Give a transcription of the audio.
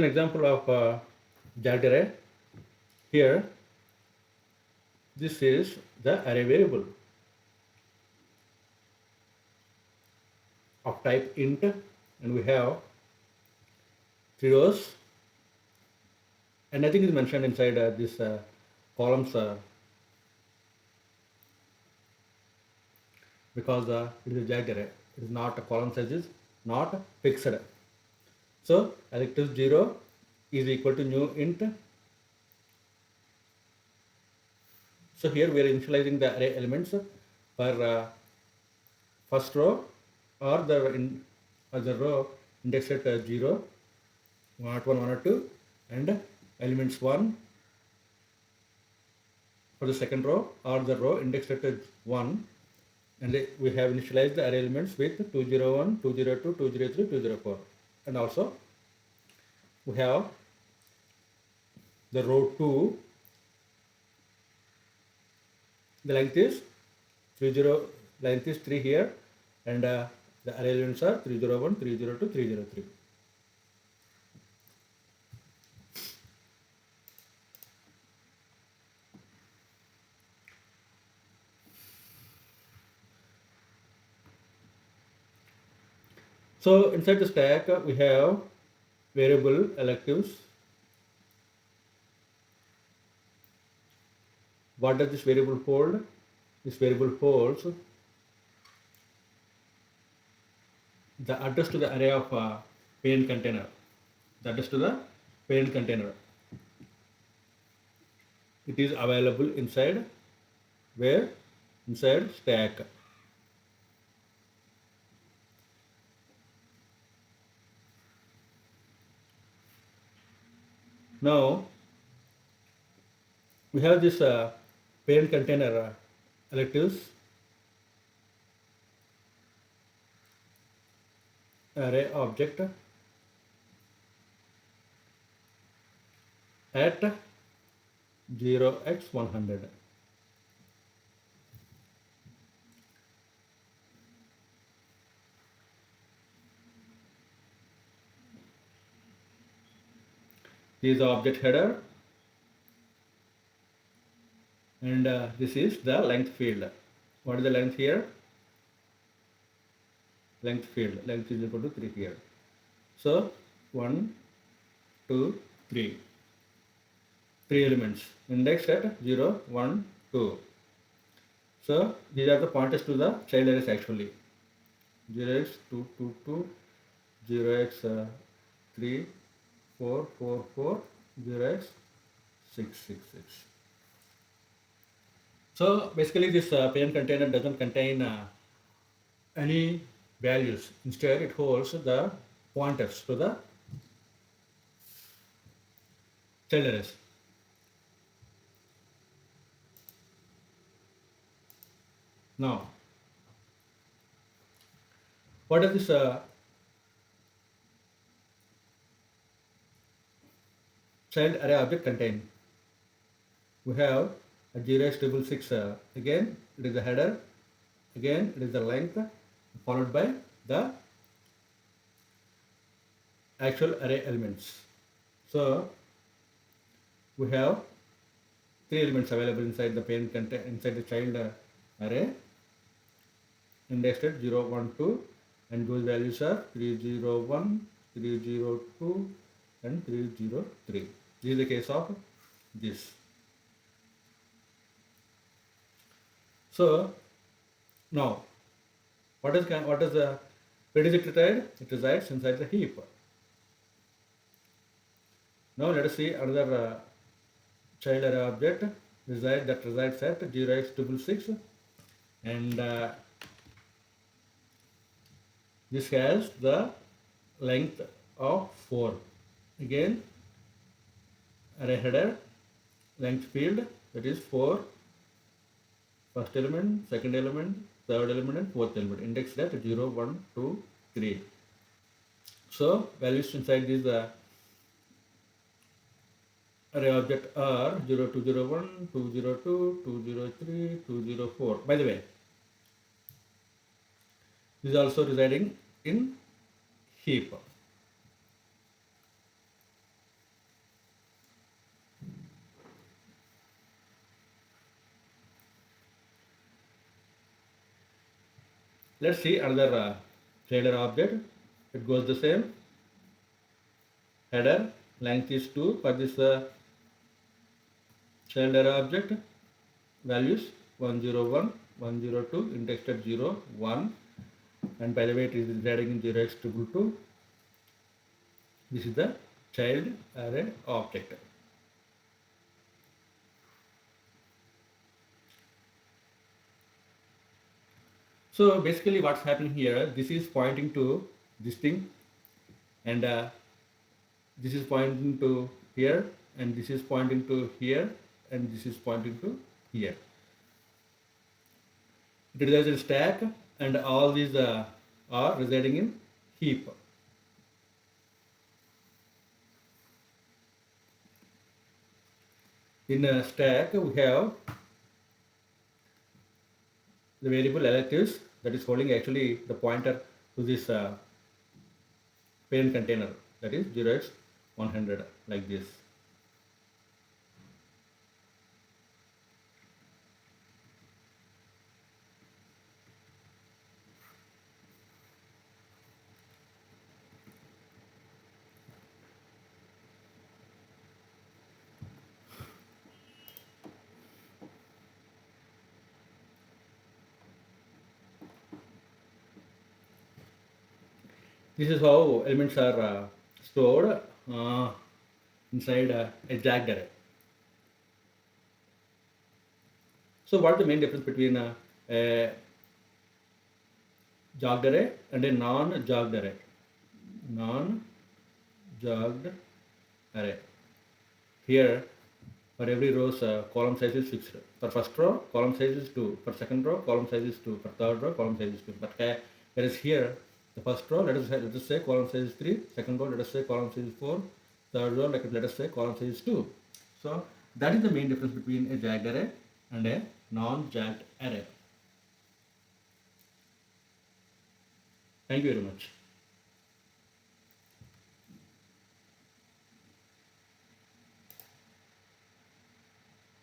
An example of jagged array. Here, this is the array variable of type int, and we have three rows, and nothing is mentioned inside this columns because it is a jagged array. It is not a column size is not fixed. So adjective 0 is equal to new int. So here we are initializing the array elements for first row or the row indexed at 0, 1 or 1 or 2, and elements 1 for the second row or the row indexed at 1, and we have initialized the array elements with 201, 202, 203, 204, and also we have the row 2, the length is 3 here, and the array elements are 301, 302, 303. So inside the stack we have variable electives. What does this variable hold? This variable holds the address to the array of parent container. The address to the parent container. It is available inside where? Inside stack. Now we have this parent container electives array object at 0x100. This is the object header, and this is the length field. What is the length here? Length field. Length is equal to 3 here. So 1, 2, 3. 3 elements indexed at 0, 1, 2. So these are the pointers to the child arrays actually. 0x 2, 2, 2, 0x 3, 4, 4, 4, 0x 6, 6, 6. So basically this parent container doesn't contain any values. Instead it holds the pointers to the child arrays. Now what does this child array object contain? We have a 0x666. Again it is the header, again it is the length, followed by the actual array elements. So we have 3 elements available inside the parent content, inside the child array, indexed at 0, 1, 2, and those values are 301, 302, and 303. This is the case of this. So now where does the where does it reside? It resides inside the heap. Now let us see another child array object that resides at 0x666, and this has the length of 4. Again array header, length field, that is 4, first element, second element, third element, and fourth element, indexed at 0, 1, 2, 3. So values inside this array object are 0201, 202, 203, 204. By the way, this is also residing in heap. Let's see another trailer object. It goes the same. Header length is 2 for this child array object. Values 101, 102, indexed at 0, 1, and by the way it is residing in 0x 222. This is the child array object. So basically what's happening here, this is pointing to this thing, and this is pointing to here, and this is pointing to here, and this is pointing to here. It resides in stack, and all these are residing in heap. In a stack we have the variable electives that is holding actually the pointer to this parent container, that is 0x100, like this. This is how elements are stored inside a jagged array. So what is the main difference between a jagged array and a non-jagged array? Non-jagged array. Here, for every row's column size is fixed. For first row, column size is 2. For second row, column size is 2. For third row, column size is 2. But whereas here, the first row, let us say column size is 3. Second row, let us say column size is 4. Third row, let us say column size is 2. So that is the main difference between a jagged array and a non-jagged array. Thank you very much.